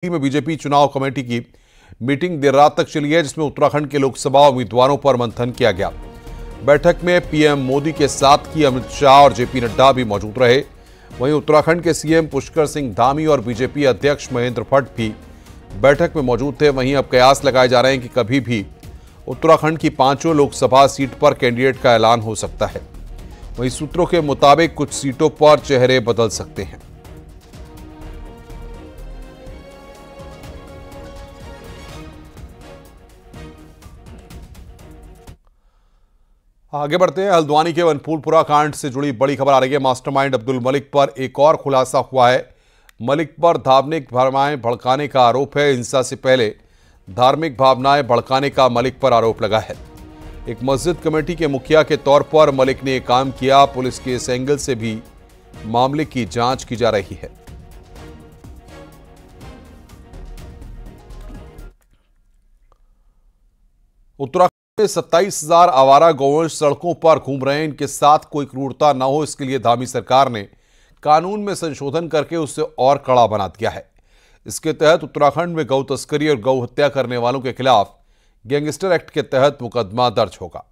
में बीजेपी चुनाव कमेटी की मीटिंग देर रात तक चली है, जिसमें उत्तराखंड के लोकसभा उम्मीदवारों पर मंथन किया गया। बैठक में पीएम मोदी के साथ की अमित शाह और जेपी नड्डा भी मौजूद रहे। वहीं उत्तराखंड के सीएम पुष्कर सिंह धामी और बीजेपी अध्यक्ष महेंद्र भट्ट भी बैठक में मौजूद थे। वहीं अब कयास लगाए जा रहे हैं कि कभी भी उत्तराखंड की 5 लोकसभा सीट पर कैंडिडेट का ऐलान हो सकता है। वहीं सूत्रों के मुताबिक कुछ सीटों पर चेहरे बदल सकते हैं। आगे बढ़ते हैं। हल्द्वानी के वनफूलपुरा कांड से जुड़ी बड़ी खबर आ रही है। मास्टरमाइंड अब्दुल मलिक पर एक और खुलासा हुआ है। मलिक पर धार्मिक भावनाएं भड़काने का आरोप है। हिंसा से पहले धार्मिक भावनाएं भड़काने का मलिक पर आरोप लगा है। एक मस्जिद कमेटी के मुखिया के तौर पर मलिक ने काम किया। पुलिस के इस एंगल से भी मामले की जांच की जा रही है। उत्तराखंड 27,000 आवारा गौवंश सड़कों पर घूम रहे हैं। इनके साथ कोई क्रूरता न हो, इसके लिए धामी सरकार ने कानून में संशोधन करके उसे और कड़ा बना दिया है। इसके तहत उत्तराखंड में गौ तस्करी और गौ हत्या करने वालों के खिलाफ गैंगस्टर एक्ट के तहत मुकदमा दर्ज होगा।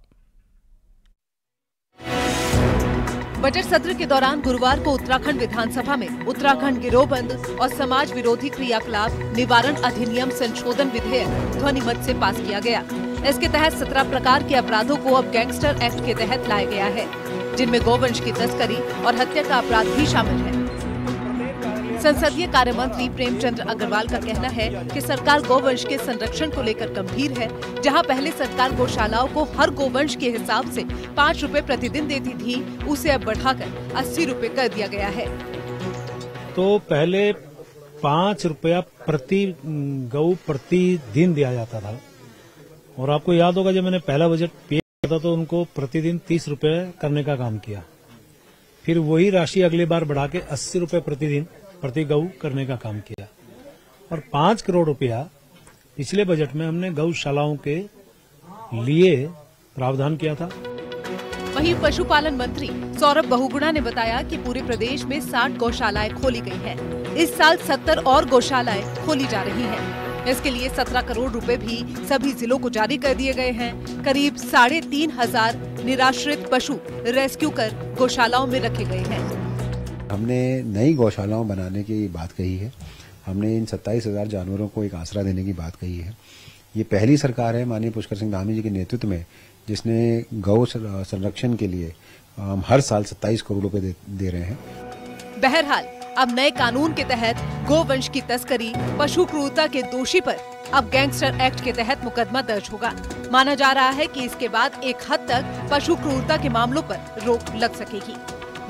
बजट सत्र के दौरान गुरुवार को उत्तराखंड विधानसभा में उत्तराखंड गिरोहबंद और समाज विरोधी क्रियाकलाप निवारण अधिनियम संशोधन विधेयक ध्वनिमत से पास किया गया। इसके तहत 17 प्रकार के अपराधों को अब गैंगस्टर एक्ट के तहत लाया गया है, जिनमें गौवंश की तस्करी और हत्या का अपराध भी शामिल है। संसदीय कार्य मंत्री प्रेमचंद्र अग्रवाल का कहना है कि सरकार गौवंश के संरक्षण को लेकर गंभीर है। जहां पहले सरकार गौशालाओं को हर गौवंश के हिसाब से 5 रुपए प्रतिदिन देती थी, उसे अब बढ़ाकर 80 रुपए कर दिया गया है। तो पहले 5 रुपया प्रति गौ प्रतिदिन दिया जाता था, और आपको याद होगा जब मैंने पहला बजट पेश किया था तो उनको प्रतिदिन 30 रुपए करने का काम किया। फिर वही राशि अगली बार बढ़ा के 80 रुपए प्रतिदिन प्रति गौ करने का काम किया, और 5 करोड़ रुपया पिछले बजट में हमने गौशालाओं के लिए प्रावधान किया था। वहीं पशुपालन मंत्री सौरभ बहुगुणा ने बताया कि पूरे प्रदेश में 60 गौशालाएं खोली गई हैं। इस साल 70 और गौशालाएं खोली जा रही हैं। इसके लिए 17 करोड़ रुपए भी सभी जिलों को जारी कर दिए गए हैं। करीब 3,500 निराश्रित पशु रेस्क्यू कर गौशालाओं में रखे गए हैं। हमने नई गौशालाओं बनाने की बात कही है। हमने इन 27,000 जानवरों को एक आसरा देने की बात कही है। ये पहली सरकार है माननीय पुष्कर सिंह धामी जी के नेतृत्व में जिसने गौ संरक्षण के लिए हर साल 27 करोड़ रुपए दे रहे हैं। बहरहाल अब नए कानून के तहत गोवंश की तस्करी, पशु क्रूरता के दोषी पर अब गैंगस्टर एक्ट के तहत मुकदमा दर्ज होगा। माना जा रहा है कि इसके बाद एक हद तक पशु क्रूरता के मामलों पर रोक लग सकेगी।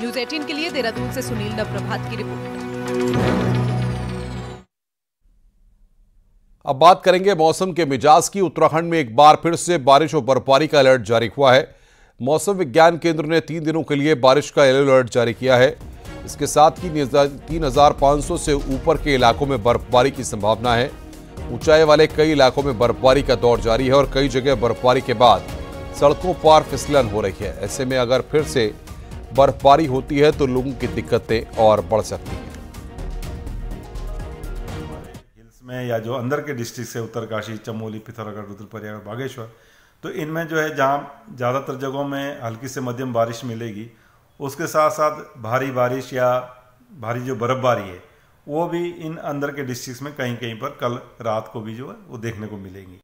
न्यूज़ 18 के लिए देहरादून से सुनील नवप्रभात की रिपोर्ट। अब बात करेंगे मौसम के मिजाज की। उत्तराखंड में एक बार फिर से बारिश और बर्फबारी का अलर्ट जारी हुआ है। मौसम विज्ञान केंद्र ने 3 दिनों के लिए बारिश का येलो अलर्ट जारी किया है। इसके साथ ही 3,500 से ऊपर के इलाकों में बर्फबारी की संभावना है। ऊंचाई वाले कई इलाकों में बर्फबारी का दौर जारी है और कई जगह बर्फबारी के बाद सड़कों पर फिसलन हो रही है। ऐसे में अगर फिर से बर्फबारी होती है तो लोगों की दिक्कतें और बढ़ सकती हैं। हिल्स में या जो अंदर के डिस्ट्रिक्ट से उत्तरकाशी, चमोली, पिथौरागढ़, रुद्रप्रयाग, बागेश्वर, तो इनमें जो है जहाँ ज़्यादातर जगहों में हल्की से मध्यम बारिश मिलेगी, उसके साथ साथ भारी बारिश या भारी जो बर्फबारी है वो भी इन अंदर के डिस्ट्रिक्ट में कहीं कहीं पर कल रात को भी जो है वो देखने को मिलेंगी।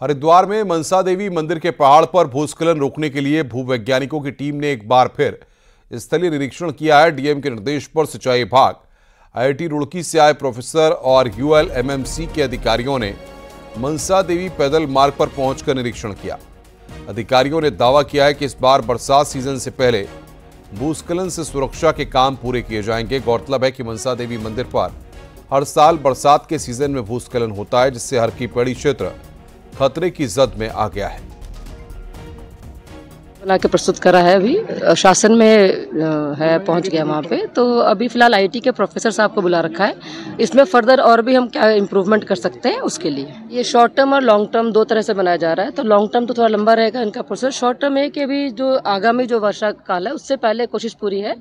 हरिद्वार में मनसा देवी मंदिर के पहाड़ पर भूस्खलन रोकने के लिए भूवैज्ञानिकों की टीम ने एक बार फिर स्थलीय निरीक्षण किया है। डीएम के निर्देश पर सिंचाई विभाग, आईआईटी रुड़की से आए प्रोफेसर और यूएलएमएमसी के अधिकारियों ने मनसा देवी पैदल मार्ग पर पहुंचकर निरीक्षण किया। अधिकारियों ने दावा किया है कि इस बार बरसात सीजन से पहले भूस्खलन से सुरक्षा के काम पूरे किए जाएंगे। गौरतलब है कि मनसा देवी मंदिर पर हर साल बरसात के सीजन में भूस्खलन होता है, जिससे हर की पेड़ी क्षेत्र खतरे की जद में आ गया है। बना के प्रस्तुत करा है, अभी शासन में है, पहुंच गया वहाँ पे। तो अभी फिलहाल आईटी के प्रोफेसर साहब को बुला रखा है। इसमें फर्दर और भी हम क्या इम्प्रूवमेंट कर सकते हैं उसके लिए। ये शॉर्ट टर्म और लॉन्ग टर्म 2 तरह से बनाया जा रहा है। तो लॉन्ग टर्म तो थोड़ा लंबा रहेगा इनका प्रोसेस। शॉर्ट टर्म है कि अभी जो आगामी जो वर्षा काल है उससे पहले कोशिश पूरी है।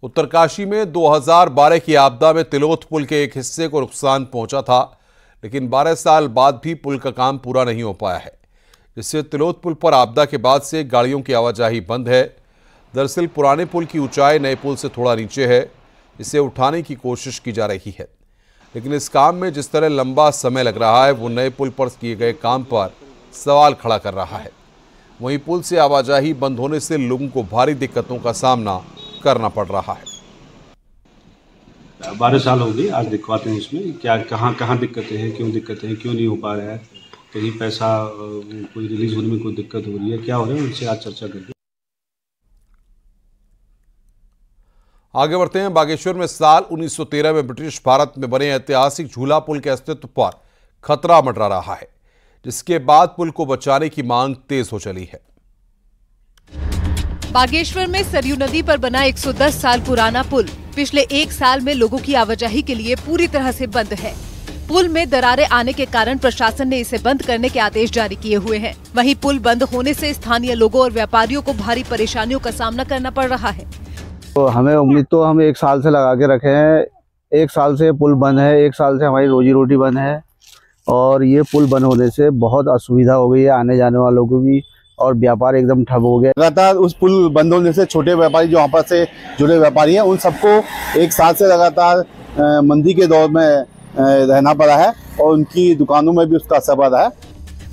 उत्तरकाशी में 2012 की आपदा में तिलोथ पुल के एक हिस्से को नुकसान पहुंचा था, लेकिन 12 साल बाद भी पुल का काम पूरा नहीं हो पाया है, जिससे तिलोथ पुल पर आपदा के बाद से गाड़ियों की आवाजाही बंद है। दरअसल पुराने पुल की ऊंचाई नए पुल से थोड़ा नीचे है, इसे उठाने की कोशिश की जा रही है, लेकिन इस काम में जिस तरह लंबा समय लग रहा है वो नए पुल पर किए गए काम पर सवाल खड़ा कर रहा है। वहीं पुल से आवाजाही बंद होने से लोगों को भारी दिक्कतों का सामना करना पड़ रहा है। 12 साल हो गए, आज दिखवाते हैं इसमें क्या कहाँ दिक्कतें हैं, क्यों नहीं हो पा रहा है, कहीं पैसा कोई रिलीज होने में कोई दिक्कत हो रही है, क्या हो रहा है, उनसे आज चर्चा करके आगे बढ़ते हैं। बागेश्वर में साल 1913 में ब्रिटिश भारत में बने ऐतिहासिक झूला पुल के अस्तित्व पर खतरा मंडरा रहा है, जिसके बाद पुल को बचाने की मांग तेज हो चली है। बागेश्वर में सरयू नदी पर बना 110 साल पुराना पुल पिछले 1 साल में लोगों की आवाजाही के लिए पूरी तरह से बंद है। पुल में दरारें आने के कारण प्रशासन ने इसे बंद करने के आदेश जारी किए हुए हैं। वहीं पुल बंद होने से स्थानीय लोगों और व्यापारियों को भारी परेशानियों का सामना करना पड़ रहा है। तो हमें उम्मीद तो हम 1 साल से लगा के रखे हैं, 1 साल से पुल बंद है, 1 साल से हमारी रोजी रोटी बंद है और ये पुल बंद होने से बहुत असुविधा हो गई है आने जाने वालों को भी और व्यापार एकदम ठप हो गया। लगातार उस पुल बंद होने से छोटे व्यापारी जो वहाँ पर से जुड़े व्यापारी हैं उन सबको 1 साल से लगातार मंदी के दौर में रहना पड़ा है और उनकी दुकानों में भी उसका असर पड़ा है।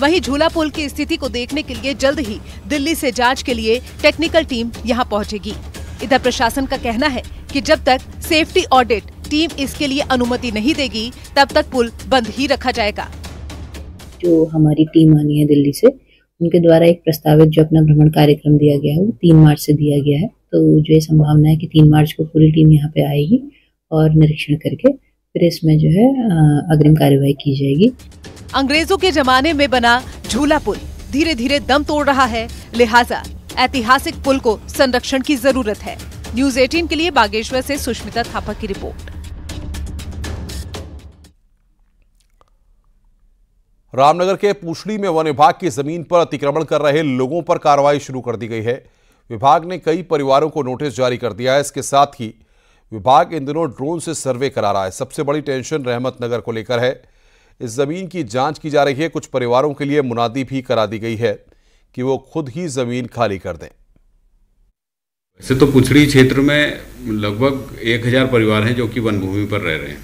वहीं झूला पुल की स्थिति को देखने के लिए जल्द ही दिल्ली से जांच के लिए टेक्निकल टीम यहां पहुंचेगी। इधर प्रशासन का कहना है कि जब तक सेफ्टी ऑडिट टीम इसके लिए अनुमति नहीं देगी तब तक पुल बंद ही रखा जाएगा। जो हमारी टीम आनी है दिल्ली से, उनके द्वारा एक प्रस्तावित जो अपना भ्रमण कार्यक्रम दिया गया है वो 3 मार्च से दिया गया है। तो जो ये संभावना है कि 3 मार्च को पूरी टीम यहाँ पे आएगी और निरीक्षण करके फिर इसमें जो है अग्रिम कार्यवाही की जाएगी। अंग्रेजों के जमाने में बना झूला पुल धीरे धीरे दम तोड़ रहा है, लिहाजा ऐतिहासिक पुल को संरक्षण की जरूरत है। न्यूज़ 18 के लिए बागेश्वर से सुष्मिता थापा की रिपोर्ट। रामनगर के पूछड़ी में वन विभाग की जमीन पर अतिक्रमण कर रहे लोगों पर कार्रवाई शुरू कर दी गई है। विभाग ने कई परिवारों को नोटिस जारी कर दिया है। इसके साथ ही विभाग इन दिनों ड्रोन से सर्वे करा रहा है। सबसे बड़ी टेंशन रहमत नगर को लेकर है। इस जमीन की जांच की जा रही है। कुछ परिवारों के लिए मुनादी भी करा दी गई है कि वो खुद ही जमीन खाली कर दें। वैसे तो पुछड़ी क्षेत्र में लगभग 1000 परिवार हैं जो कि वन भूमि पर रह रहे हैं,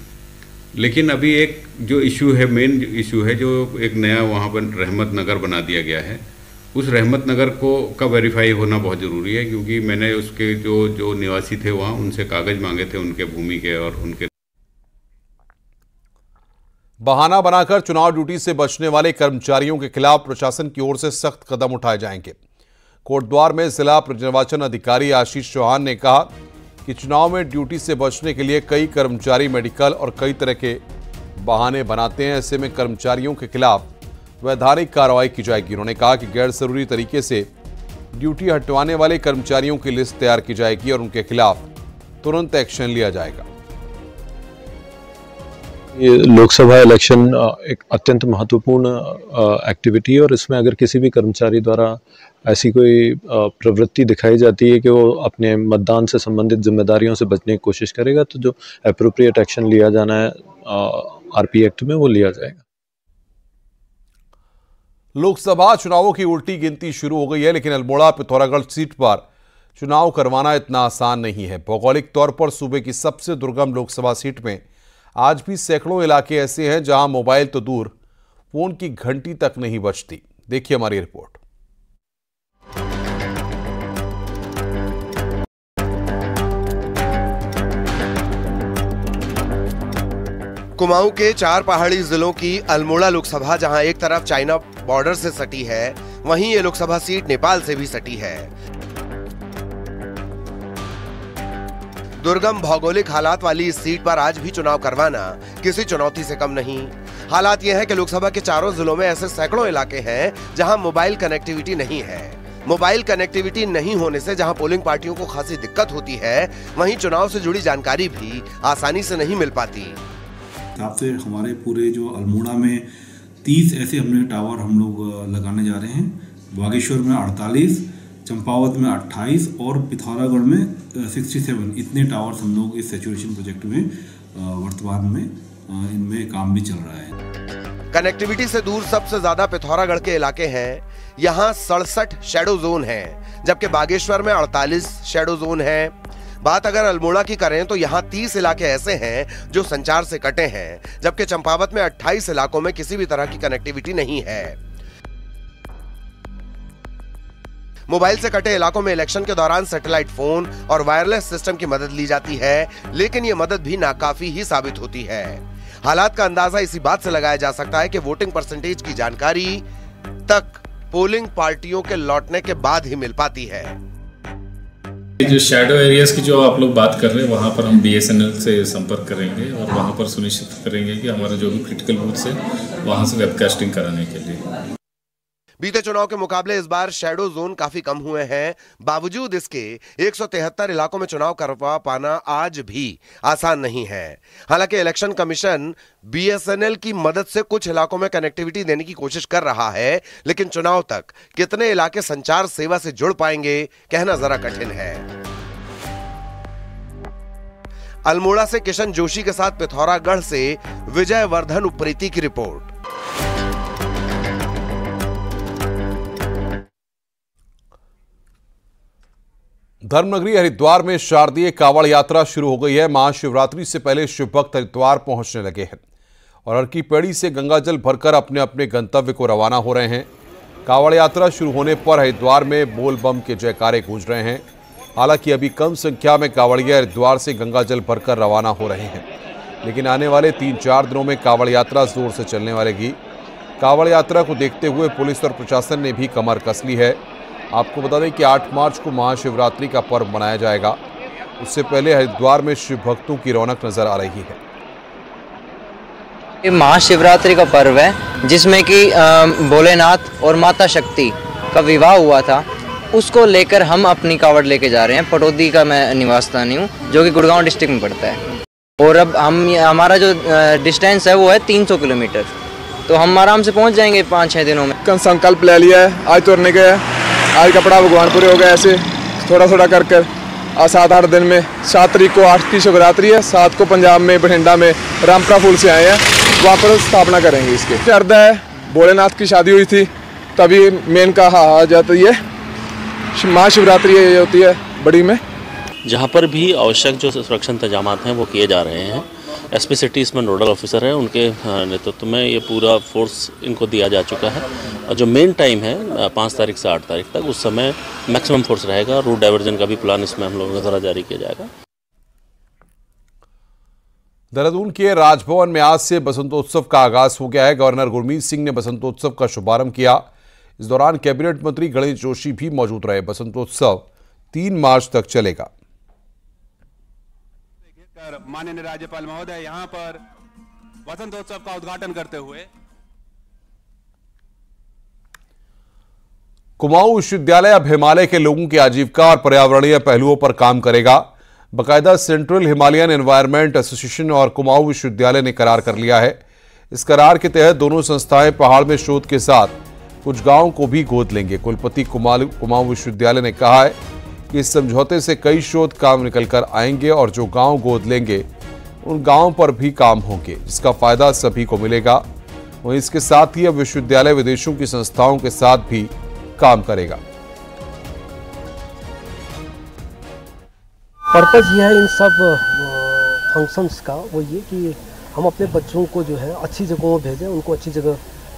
लेकिन अभी एक जो इशू है, मेन इशू है, जो एक नया वहाँ पर रहमत नगर बना दिया गया है, उस रहमत नगर का वेरीफाई होना बहुत ज़रूरी है, क्योंकि मैंने उसके जो निवासी थे वहाँ उनसे कागज मांगे थे उनके भूमि के और उनके। बहाना बनाकर चुनाव ड्यूटी से बचने वाले कर्मचारियों के खिलाफ प्रशासन की ओर से सख्त कदम उठाए जाएंगे। कोटद्वार में जिला निर्वाचन अधिकारी आशीष चौहान ने कहा कि चुनाव में ड्यूटी से बचने के लिए कई कर्मचारी मेडिकल और कई तरह के बहाने बनाते हैं। ऐसे में कर्मचारियों के खिलाफ वैधानिक कार्रवाई की जाएगी। उन्होंने कहा कि गैर जरूरी तरीके से ड्यूटी हटवाने वाले कर्मचारियों की लिस्ट तैयार की जाएगी और उनके खिलाफ तुरंत एक्शन लिया जाएगा। ये लोकसभा इलेक्शन एक अत्यंत महत्वपूर्ण एक्टिविटी है और इसमें अगर किसी भी कर्मचारी द्वारा ऐसी कोई प्रवृत्ति दिखाई जाती है कि वो अपने मतदान से संबंधित जिम्मेदारियों से बचने की कोशिश करेगा, तो जो एप्रोप्रिएट एक्शन लिया जाना है आरपी एक्ट में वो लिया जाएगा। लोकसभा चुनावों की उल्टी गिनती शुरू हो गई है, लेकिन अल्मोड़ा पिथौरागढ़ सीट पर चुनाव करवाना इतना आसान नहीं है। भौगोलिक तौर पर सूबे की सबसे दुर्गम लोकसभा सीट में आज भी सैकड़ों इलाके ऐसे हैं जहां मोबाइल तो दूर, फोन की घंटी तक नहीं बजती। देखिए हमारी रिपोर्ट। कुमाऊं के 4 पहाड़ी जिलों की अल्मोड़ा लोकसभा जहां एक तरफ चाइना बॉर्डर से सटी है, वहीं ये लोकसभा सीट नेपाल से भी सटी है। दुर्गम भौगोलिक हालात वाली इस सीट पर आज भी चुनाव करवाना किसी चुनौती से कम नहीं। हालात यह है कि लोकसभा के चारों जिलों में ऐसे सैकड़ों इलाके हैं जहां मोबाइल कनेक्टिविटी नहीं है। मोबाइल कनेक्टिविटी नहीं होने से जहां पोलिंग पार्टियों को खासी दिक्कत होती है, वहीं चुनाव से जुड़ी जानकारी भी आसानी से नहीं मिल पाती। हिसाब से हमारे पूरे जो अल्मोड़ा में 30 ऐसे हमने टावर हम लोग लगाने जा रहे हैं। बागेश्वर में 48, चंपावत में 28 और पिथौरागढ़ में 67 इतने टावर्स हम लोग इस सैचुरेशन प्रोजेक्ट में वर्तमान में इनमें काम भी चल रहा है। कनेक्टिविटी से दूर सबसे ज्यादा पिथौरागढ़ के इलाके हैं। यहाँ 67 शैडो जोन हैं, जबकि बागेश्वर में 48 शैडो जोन हैं। बात अगर अल्मोड़ा की करें तो यहाँ 30 इलाके ऐसे हैं जो संचार से कटे हैं, जबकि चंपावत में 28 इलाकों में किसी भी तरह की कनेक्टिविटी नहीं है। मोबाइल से कटे इलाकों में इलेक्शन के दौरान सैटेलाइट फोन और वायरलेस सिस्टम की मदद ली जाती है, लेकिन ये मदद भी नाकाफी ही साबित होती है। हालात का अंदाजा इसी बात से लगाया जा सकता है कि वोटिंग परसेंटेज की जानकारी तक पोलिंग पार्टियों के लौटने के बाद ही मिल पाती है। जो शैडो एरियाज की जो आप लोग बात कर रहे हैं, वहाँ पर हम BSNL से संपर्क करेंगे और वहाँ पर सुनिश्चित करेंगे कि हमारा जो भी क्रिटिकल बूथ्स है वहाँ से वेबकास्टिंग कराने के लिए। बीते चुनाव के मुकाबले इस बार शैडो जोन काफी कम हुए हैं। बावजूद इसके 173 इलाकों में चुनाव करवा पाना आज भी आसान नहीं है। हालांकि इलेक्शन कमीशन BSNL की मदद से कुछ इलाकों में कनेक्टिविटी देने की कोशिश कर रहा है, लेकिन चुनाव तक कितने इलाके संचार सेवा से जुड़ पाएंगे कहना जरा कठिन है। अल्मोड़ा से किशन जोशी के साथ पिथौरागढ़ से विजय वर्धन उप्रेती की रिपोर्ट। धर्मनगरी हरिद्वार में शारदीय कावड़ यात्रा शुरू हो गई है। महाशिवरात्रि से पहले शिव भक्त हरिद्वार पहुंचने लगे हैं और हर की पेड़ी से गंगाजल भरकर अपने अपने गंतव्य को रवाना हो रहे हैं। कावड़ यात्रा शुरू होने पर हरिद्वार में बोल बम के जयकारे गूंज रहे हैं। हालांकि अभी कम संख्या में कावड़िया हरिद्वार से गंगाजल भरकर रवाना हो रहे हैं, लेकिन आने वाले 3-4 दिनों में कावड़ यात्रा जोर से चलने वालेगी। कावड़ यात्रा को देखते हुए पुलिस और प्रशासन ने भी कमर कस ली है। आपको बता दें कि 8 मार्च को महाशिवरात्रि का पर्व मनाया जाएगा। उससे पहले हरिद्वार में शिव भक्तों की रौनक नजर आ रही है। ये महाशिवरात्रि का पर्व है जिसमें कि भोलेनाथ और माता शक्ति का विवाह हुआ था। उसको लेकर हम अपनी कावड़ लेके जा रहे हैं। पटौदी का मैं निवास स्थानी हूँ, जो कि गुड़गांव डिस्ट्रिक्ट में पड़ता है। और अब हमारा जो डिस्टेंस है वो है 300 किलोमीटर, तो हम आराम से पहुँच जाएंगे 5-6 दिनों में। संकल्प ले लिया है, आज तोड़ने के आज कपड़ा भगवानपुरे हो गया, ऐसे थोड़ा थोड़ा कर 7-8 दिन में 7 तारीख को 8 की शिवरात्रि है, 7 को पंजाब में बठिंडा में रामपुरा फूल से आए हैं, वहाँ पर स्थापना करेंगे। इसके श्रद्धा है, भोलेनाथ की शादी हुई थी तभी मेन का आ जाती है महाशिवरात्रि होती है बड़ी में। जहाँ पर भी आवश्यक जो सुरक्षा इंतजाम हैं वो किए जा रहे हैं। SP सिटी इसमें नोडल ऑफिसर है, उनके नेतृत्व में ये पूरा फोर्स इनको दिया जा चुका है। और जो मेन टाइम है 5 तारीख से 8 तारीख तक, उस समय मैक्सिमम फोर्स रहेगा। रूट डाइवर्जन का भी प्लान इसमें हम लोगों के द्वारा जारी किया जाएगा। देहरादून के राजभवन में आज से बसंतोत्सव का आगाज हो गया है। गवर्नर गुरमीत सिंह ने बसंतोत्सव का शुभारंभ किया। इस दौरान कैबिनेट मंत्री गणेश जोशी भी मौजूद रहे। बसंतोत्सव 3 मार्च तक चलेगा। माननीय राज्यपाल महोदय यहां पर वसंतोत्सव का उद्घाटन करते हुए। कुमाऊं विश्वविद्यालय अब हिमालय के लोगों की आजीविका और पर्यावरणीय पहलुओं पर काम करेगा। बाकायदा सेंट्रल हिमालयन एनवायरनमेंट एसोसिएशन और कुमाऊं विश्वविद्यालय ने करार कर लिया है। इस करार के तहत दोनों संस्थाएं पहाड़ में शोध के साथ कुछ गांवों को भी गोद लेंगे। कुलपति कुमाऊं विश्वविद्यालय ने कहा है कि इस समझौते से कई शोध काम निकलकर आएंगे और जो गांव गोद लेंगे उन गांवों पर भी काम होंगे, जिसका फायदा सभी को मिलेगा। वहीं इसके साथ ही अब विश्वविद्यालय विदेशों की संस्थाओं के साथ भी काम करेगा। पर्पज ये है इन सब फंक्शंस का, वो ये कि हम अपने बच्चों को जो है अच्छी जगहों में भेजें, उनको अच्छी जगह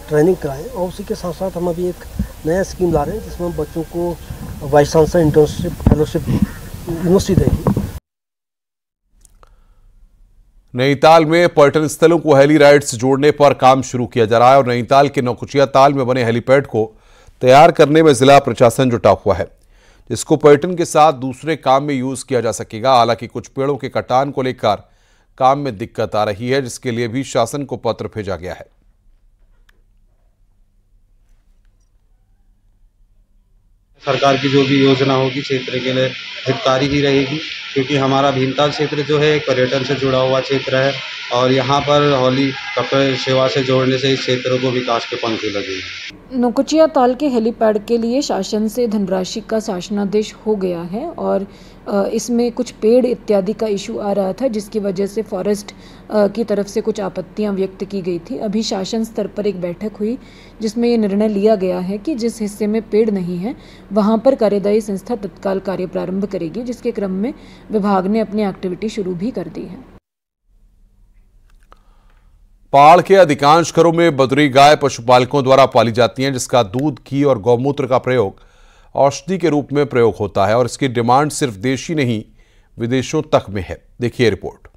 ट्रेनिंग कराएं। और उसी के साथ साथ हम अभी एक नया स्कीम ला रहे हैं जिसमें हम बच्चों को vice chancellor internship fellowship university देगी। नैनीताल में पर्यटन स्थलों को हेली राइड से जोड़ने पर काम शुरू किया जा रहा है और नैनीताल के नौकुचिया ताल में बने हेलीपैड को तैयार करने में जिला प्रशासन जुटा हुआ है, जिसको पर्यटन के साथ दूसरे काम में यूज किया जा सकेगा। हालांकि कुछ पेड़ों के कटान को लेकर काम में दिक्कत आ रही है, जिसके लिए भी शासन को पत्र भेजा गया है। सरकार की जो भी योजना होगी क्षेत्र के लिए हितकारी ही रहेगी, क्योंकि हमारा भीमताल क्षेत्र जो है एक पर्यटन से जुड़ा हुआ क्षेत्र है और यहाँ पर हेलीकॉप्टर सेवा से जोड़ने से इस क्षेत्र को विकास के पंख लगेंगे। नौकुचिया ताल के हेलीपैड के लिए शासन से धनराशि का शासनादेश हो गया है और इसमें कुछ पेड़ इत्यादि का इशू आ रहा था, जिसकी वजह से फॉरेस्ट की तरफ से कुछ आपत्तियां व्यक्त की गई थी। अभी शासन स्तर पर एक बैठक हुई जिसमें ये निर्णय लिया गया है कि जिस हिस्से में पेड़ नहीं है वहां पर कार्यदायी संस्था तत्काल कार्य प्रारंभ करेगी, जिसके क्रम में विभाग ने अपनी एक्टिविटी शुरू भी कर दी है। पहाड़ के अधिकांश घरों में बद्री गाय पशुपालकों द्वारा पाली जाती हैं, जिसका दूध, घी और गौमूत्र का प्रयोग औषधि के रूप में प्रयोग होता है और इसकी डिमांड सिर्फ देश ही नहीं विदेशों तक में है। देखिए रिपोर्ट।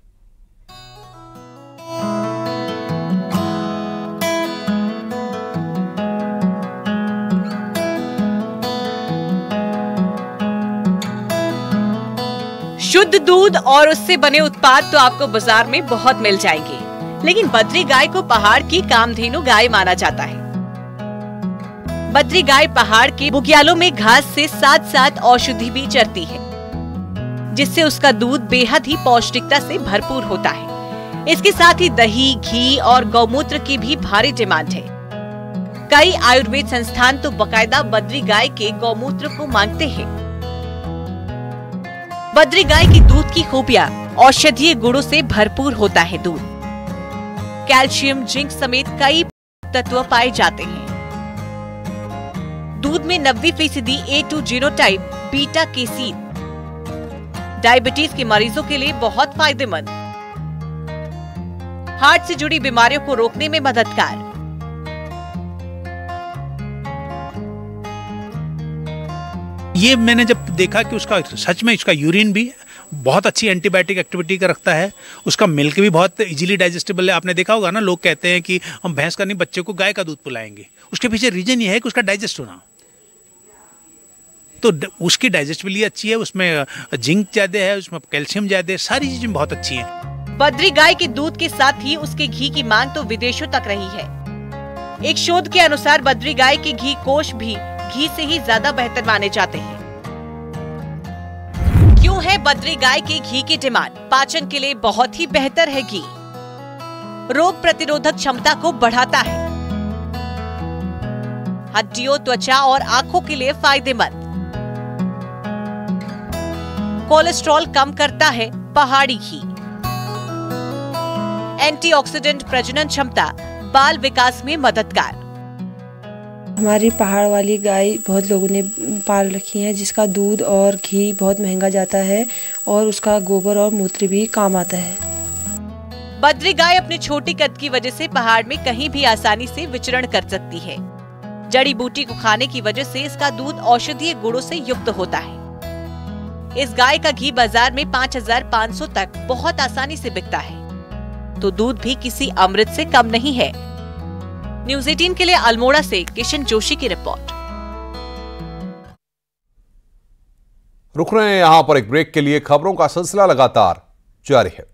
शुद्ध दूध और उससे बने उत्पाद तो आपको बाजार में बहुत मिल जाएंगे, लेकिन बद्री गाय को पहाड़ की कामधेनु गाय माना जाता है। बद्री गाय पहाड़ के बुग्यालों में घास से साथ साथ औषधि भी चरती है, जिससे उसका दूध बेहद ही पौष्टिकता से भरपूर होता है। इसके साथ ही दही, घी और गौमूत्र की भी भारी डिमांड है। कई आयुर्वेद संस्थान तो बकायदा बद्री गाय के गौमूत्र को मांगते हैं। बद्री गाय की दूध की खूबियां औषधीय गुणों से भरपूर होता है। दूध कैल्शियम, जिंक समेत कई तत्व पाए जाते हैं। दूध में 90% A2 genotype beta casein diabetes के मरीजों के लिए बहुत फायदेमंद, हार्ट से जुड़ी बीमारियों को रोकने में मददगार। ये मैंने जब देखा कि उसका सच में इसका यूरिन भी बहुत अच्छी एंटीबायोटिक एक्टिविटी का रखता है, उसका मिल्क भी बहुत इजीली डाइजेस्टेबल है। आपने देखा होगा ना, लोग कहते हैं कि हम भैंस का नहीं बच्चे को गाय का दूध पिलाएंगे, उसके पीछे रीजन ये है कि उसका डाइजेस्ट होना, तो उसकी डाइजेस्टिबिलिटी अच्छी है, उसमें जिंक ज्यादा है, उसमें कैल्शियम ज्यादा है, सारी चीजें बहुत अच्छी हैं। बद्री गाय के दूध के साथ ही उसके घी की मांग तो विदेशों तक रही है। एक शोध के अनुसार बद्री गाय के घी कोश भी घी से ही ज्यादा बेहतर माने जाते हैं। क्यों है बद्री गाय के घी की डिमांड? पाचन के लिए बहुत ही बेहतर है घी, रोग प्रतिरोधक क्षमता को बढ़ाता है, हड्डियों, त्वचा और आंखों के लिए फायदेमंद, कोलेस्ट्रॉल कम करता है पहाड़ी घी, एंटीऑक्सीडेंट, प्रजनन क्षमता, बाल विकास में मददगार। हमारी पहाड़ वाली गाय बहुत लोगों ने पाल रखी है, जिसका दूध और घी बहुत महंगा जाता है और उसका गोबर और मूत्र भी काम आता है। बद्री गाय अपने छोटी कद की वजह से पहाड़ में कहीं भी आसानी से विचरण कर सकती है। जड़ी बूटी को खाने की वजह से इसका दूध औषधीय गुणों से युक्त होता है। इस गाय का घी बाजार में 5500 तक बहुत आसानी से बिकता है, तो दूध भी किसी अमृत से कम नहीं है। न्यूज़ 18 के लिए अल्मोड़ा से किशन जोशी की रिपोर्ट। रुक रहे हैं यहां पर एक ब्रेक के लिए। खबरों का सिलसिला लगातार जारी है।